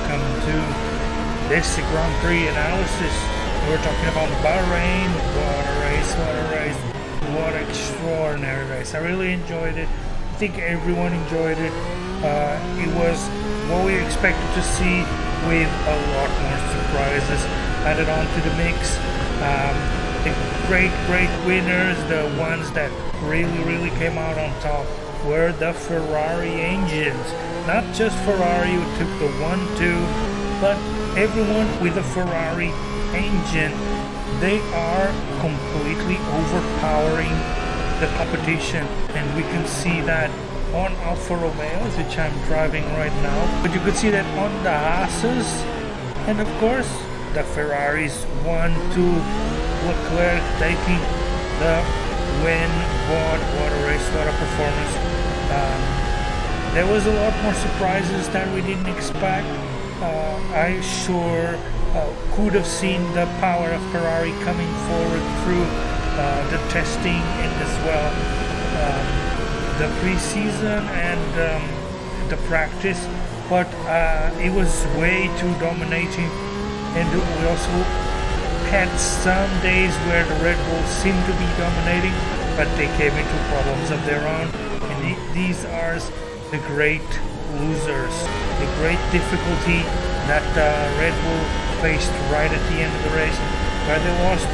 welcome to this Grand Prix analysis. We're talking about Bahrain. What a race, what a race, what an extraordinary race. I really enjoyed it. I think everyone enjoyed it. It was what we expected to see, with a lot more surprises added on to the mix. The great winners, the ones that really came out on top, were the Ferrari engines. Not just Ferrari who took the 1-2, but everyone with a Ferrari engine. They are completely overpowering the competition, and we can see that on Alfa Romeos, which I'm driving right now, but you could see that on the Haas's, and of course the Ferraris. 1-2, Leclerc taking the win. What a race, what a performance. There was a lot more surprises that we didn't expect. I sure could have seen the power of Ferrari coming forward through the testing and as well the pre-season and the practice, but it was way too dominating, and we also had some days where the Red Bull seemed to be dominating, but they came into problems of their own, and these are the great losers, the great difficulty that Red Bull faced right at the end of the race, where they lost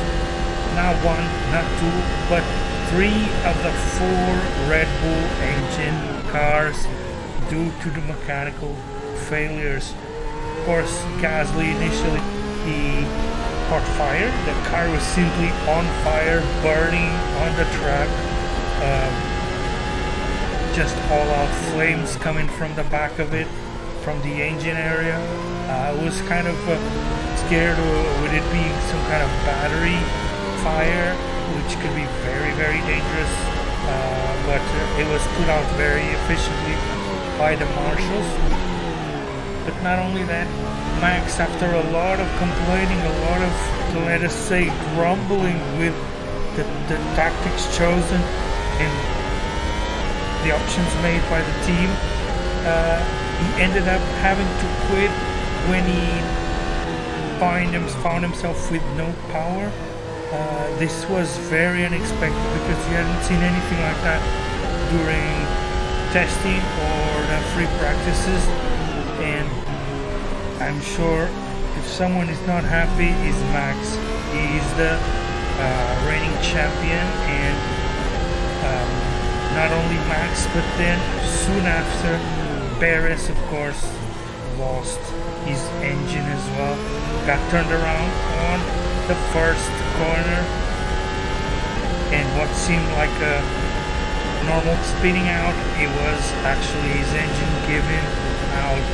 not one, not two, but 3 of the 4 Red Bull engine cars due to the mechanical failures. Of course, Gasly initially, he caught fire. The car was simply on fire, burning on the track. Just all-out flames coming from the back of it, from the engine area. I was kind of scared, would it be some kind of battery fire, which could be very dangerous, but it was put out very efficiently by the marshals. But not only that, Max, after a lot of complaining, a lot of, let us say, grumbling with the tactics chosen and the options made by the team, he ended up having to quit when he found himself with no power. This was very unexpected, because you hadn't seen anything like that during testing or the free practices, and I'm sure if someone is not happy, is Max. He is the reigning champion, and not only Max, but then soon after, Perez, of course, lost his engine as well. Got turned around on the first corner, and what seemed like a normal spinning out, it was actually his engine giving out,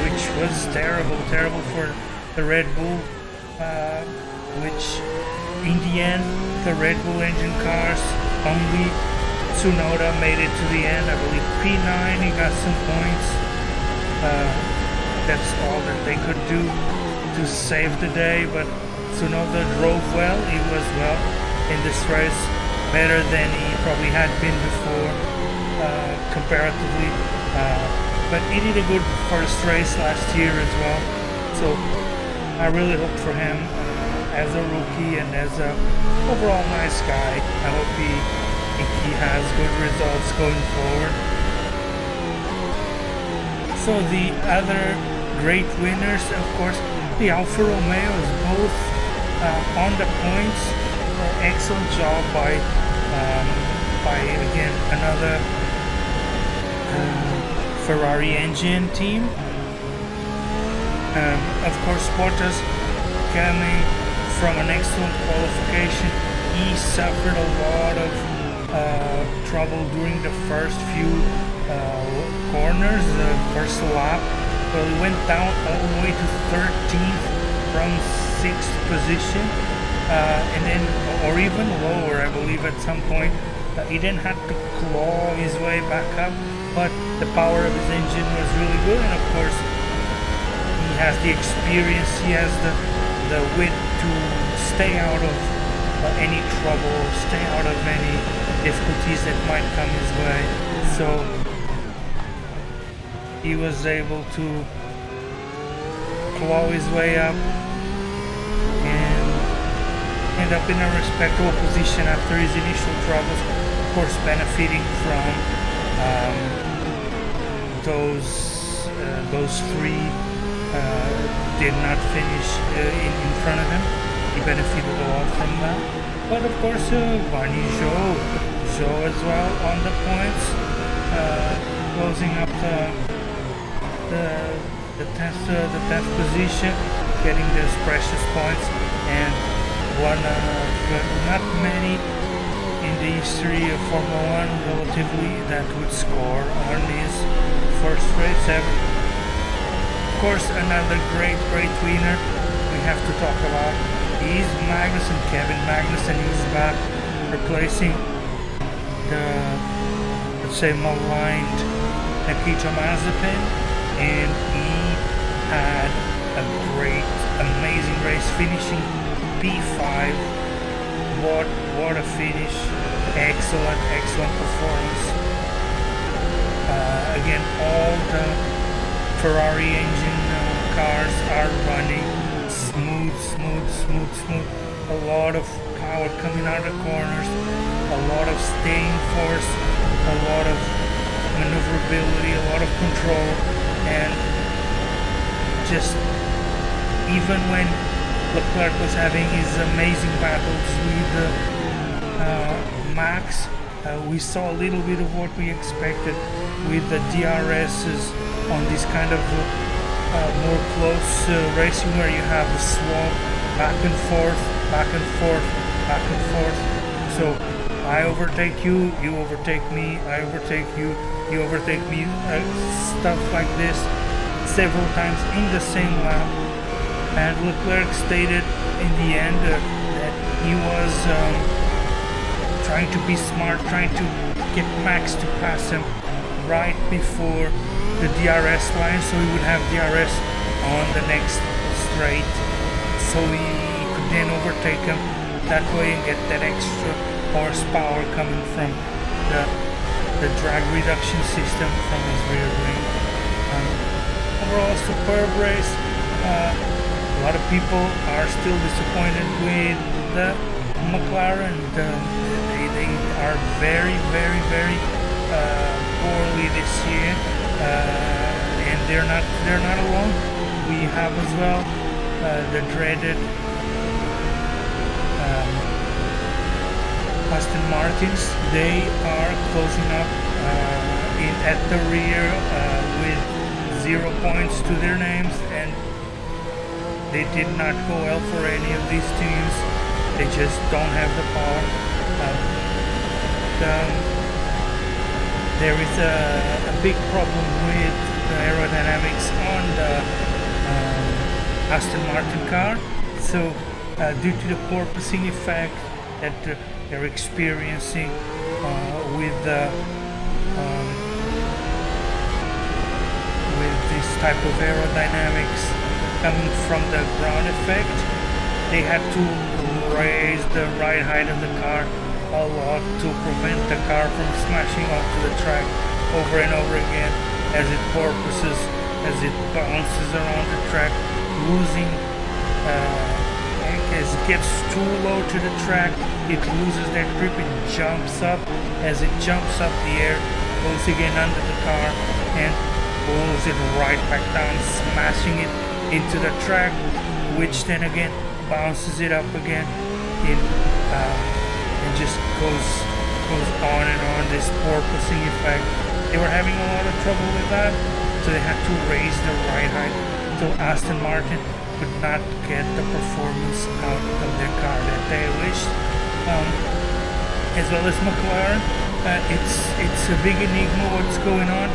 which was terrible for the Red Bull, which in the end, the Red Bull engine cars, only Tsunoda made it to the end. I believe P9, he got some points. That's all that they could do to save the day, but Tsunoda drove well. He was well in this race, better than he probably had been before, comparatively, but he did a good first race last year as well, so I really hope for him as a rookie and as a overall nice guy. I hope he has good results going forward. So the other great winners, of course, the Alfa Romeos, both on the points. Excellent job by again another Ferrari engine team. Of course, Bottas, coming from an excellent qualification, he suffered a lot of trouble during the first few corners, the first lap. Well, he went down all the way to 13th from 6th position, and then, or even lower, I believe at some point. He then had to claw his way back up, but the power of his engine was really good, and of course he has the experience, he has the wit to stay out of any trouble, stay out of any difficulties that might come his way. So he was able to claw his way up and end up in a respectable position after his initial troubles, of course benefiting from those three did not finish in front of him. He benefited a lot from that. But of course, Barney Joe as well on the points, closing up the 10th position, getting those precious points, and one of not many in the history of Formula 1 relatively that would score on his first race ever. Of course, another great winner we have to talk about is Magnussen. Kevin Magnussen is back, replacing the, let's say, maligned Nikita Mazepin, and he had a great, amazing race, finishing P5. What a finish! Excellent performance. Again, all the Ferrari engine cars are running smooth. A lot of power coming out of the corners, a lot of staying force, a lot of maneuverability, a lot of control, and just even when Leclerc was having his amazing battles with Max, we saw a little bit of what we expected with the DRSs on this kind of more close racing, where you have a swap back and forth. So I overtake you, you overtake me, I overtake you, you overtake me, stuff like this several times in the same lap. And Leclerc stated in the end that he was trying to be smart, trying to get Max to pass him right before the DRS line, so he would have DRS on the next straight, so he could then overtake him that way and get that extra horsepower coming from the drag reduction system from his rear wing. Overall, superb race. A lot of people are still disappointed with the McLaren. They are very poorly this year, and they're not alone. We have as well the dreaded Aston Martins. They are closing up at the rear with 0 points to their names, and they did not go well for any of these teams. They just don't have the power. There is a big problem with the aerodynamics on the Aston Martin car. So due to the porpoising effect that they're experiencing with this type of aerodynamics coming from the ground effect, they had to raise the ride height of the car a lot to prevent the car from smashing onto the track over and over again as it porpoises, as it bounces around the track, losing as it gets too low to the track, it loses that grip, it jumps up. As it jumps up, the air goes again under the car and pulls it right back down, smashing it into the track, which then again bounces it up again in and just goes on and on, this porpoising effect. They were having a lot of trouble with that, so they had to raise the ride height so Aston Martin could not get the performance out of their car that they wished. As well as McLaren, it's a big enigma what's going on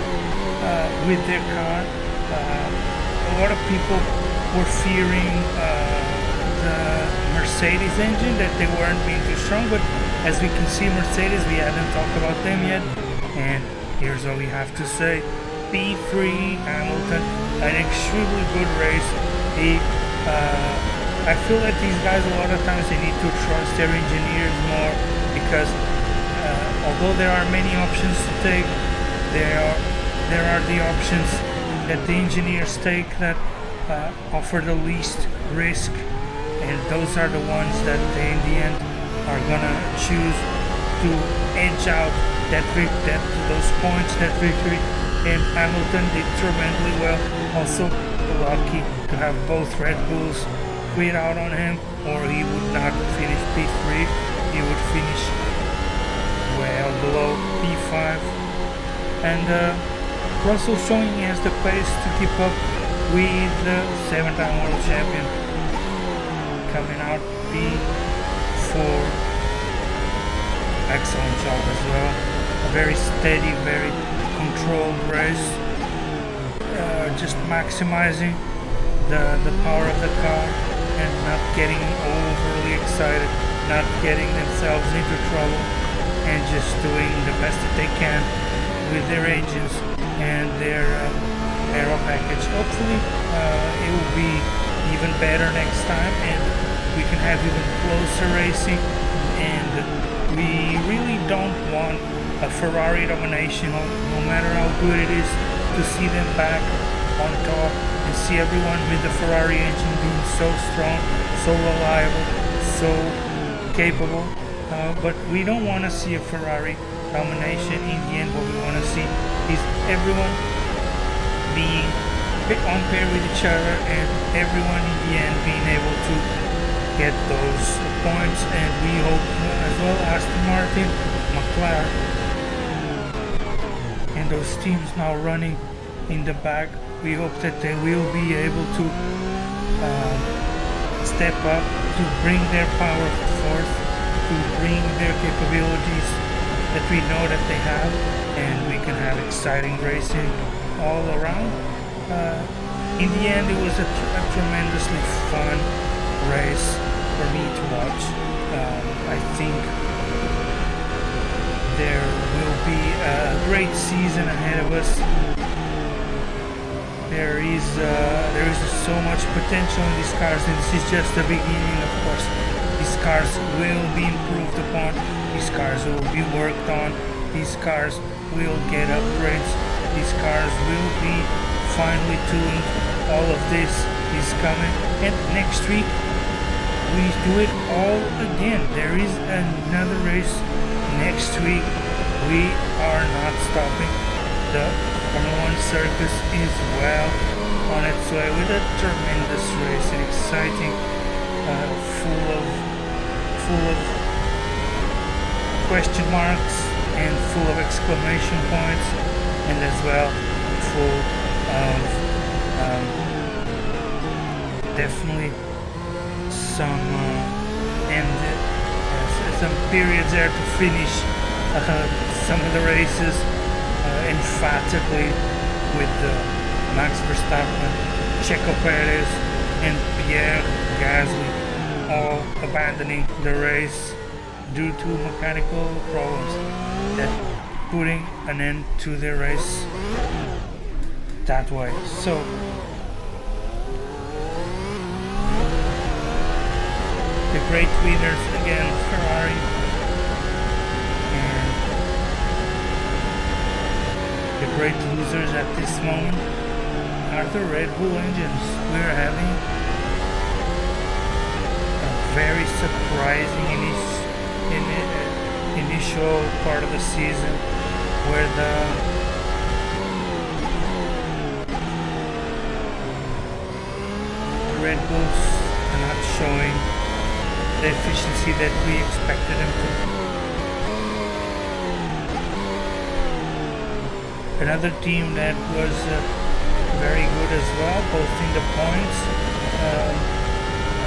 with their car. A lot of people were fearing the Mercedes engine, that they weren't being too strong, but as we can see, Mercedes, we haven't talked about them yet, and here's all we have to say. P3 Hamilton, an extremely good race. I feel that these guys, a lot of times, they need to trust their engineers more, because although there are many options to take, there are the options that the engineers take that offer the least risk, and those are the ones that they, in the end, are gonna choose to edge out those points, that victory. And Hamilton did tremendously well. Also lucky to have both Red Bulls quit out on him, or he would not finish P3. He would finish well below P5. And Russell showing he has the pace to keep up with the 7-time world champion. Coming out P4. Excellent job as well. A very steady, very controlled race. Just maximizing the power of the car and not getting overly excited, not getting themselves into trouble, and just doing the best that they can with their engines and their aero package. Hopefully it will be even better next time, and we can have even closer racing. And we really don't want a Ferrari domination, no matter how good it is, to see them back on top and see everyone with the Ferrari engine being so strong, so reliable, so capable. But we don't want to see a Ferrari domination. In the end, what we want to see is everyone being on pair with each other, and everyone in the end being able to get those points. And we hope as well Aston Martin, McLaren, and those teams now running in the back, we hope that they will be able to step up, to bring their power forth, to bring their capabilities that we know that they have, and we can have exciting racing all around. In the end, it was a tremendously fun race for me to watch. I think there will be a great season ahead of us. There is so much potential in these cars, and this is just the beginning. Of course, these cars will be improved upon, these cars will be worked on, these cars will get upgrades, these cars will be finely tuned. All of this is coming, and next week we do it all again. There is another race next week. We are not stopping. The Formula 1 circus is well on its way with a tremendous race, and exciting, full of question marks and full of exclamation points, and as well full of definitely some periods there to finish some of the races emphatically, with Max Verstappen, Checo Perez, and Pierre Gasly all abandoning the race due to mechanical problems, that putting an end to the race that way. So the great winners again, Ferrari, and the great losers at this moment are the Red Bull engines. We're having a very surprising initial part of the season, where the Red Bulls are not showing the efficiency that we expected them to. Another team that was very good as well, both in the points,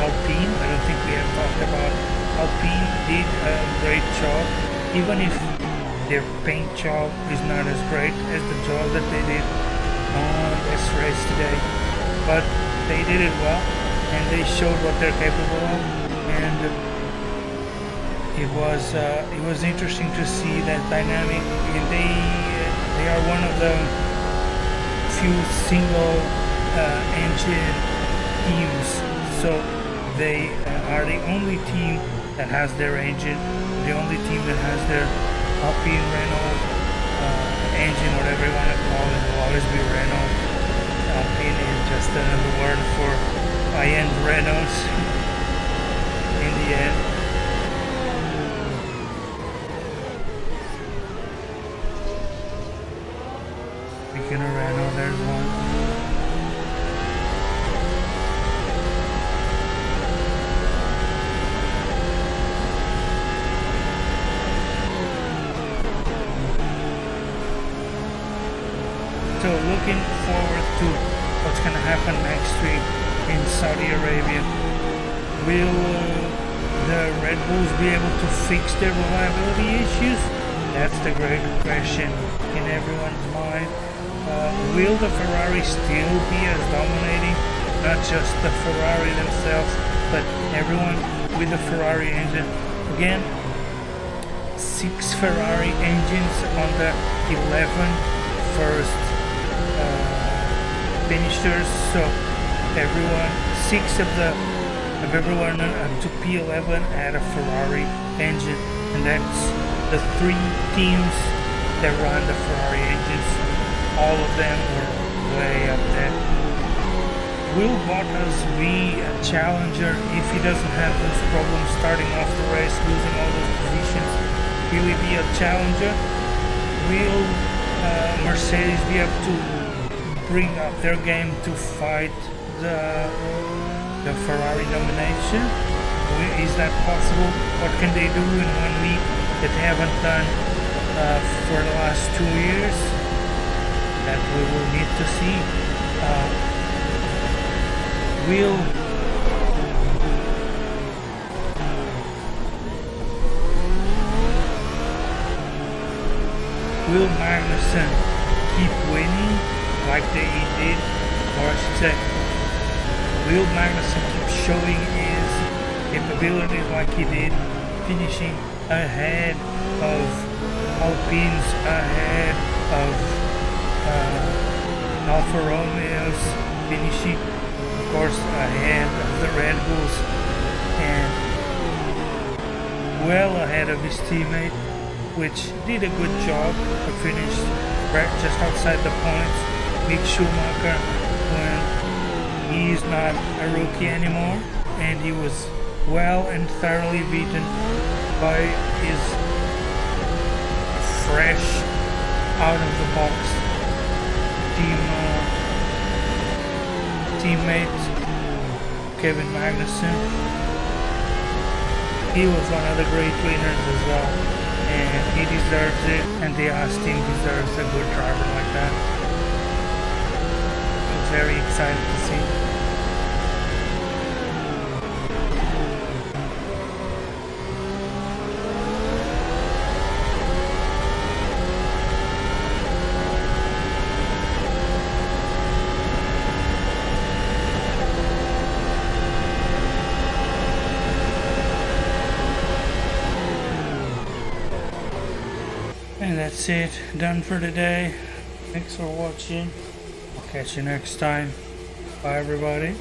Alpine. I don't think we have talked about Alpine. Did a great job, even if their paint job is not as great as the job that they did on this race today, but they did it well, and they showed what they're capable of. And it was interesting to see that dynamic. And they are one of the few single engine teams, so they are the only team that has their engine, the only team that has their Alpine Renault engine, whatever you want to call it. It will always be Renault. Alpine is just another word for high-end Renaults in the end. Speaking of Renault, there's one. So looking forward to what's going to happen next week in Saudi Arabia. Will the Red Bulls be able to fix their reliability issues? That's the great question in everyone's mind. Will the Ferrari still be as dominating? Not just the Ferrari themselves, but everyone with the Ferrari engine. Again, 6 Ferrari engines on the 11 first finishers, so everyone, 6 of everyone up to P11 had a Ferrari engine, and that's the 3 teams that run the Ferrari engines. All of them were way up there. Will Bottas be a challenger if he doesn't have those problems starting off the race, losing all those positions? Will he be a challenger? Will Mercedes be able to bring up their game to fight the Ferrari domination? Is that possible? What can they do in 1 week that they haven't done for the last 2 years? That we will need to see. Will Magnussen keep winning like he did, or I should say, will Magnussen keep showing his capabilities like he did, finishing ahead of Alpines, ahead of Alfa Romeos, finishing of course ahead of the Red Bulls, and well ahead of his teammate, which did a good job, but finished right just outside the points. Mick Schumacher, when he is not a rookie anymore, and he was well and thoroughly beaten by his fresh, out of the box teammate Kevin Magnussen. He was one of the great winners as well, and he deserves it, and the AS team deserves a good driver like that. I'm very excited to see. And that's it, done for today. Thanks for watching. I'll catch you next time. Bye everybody.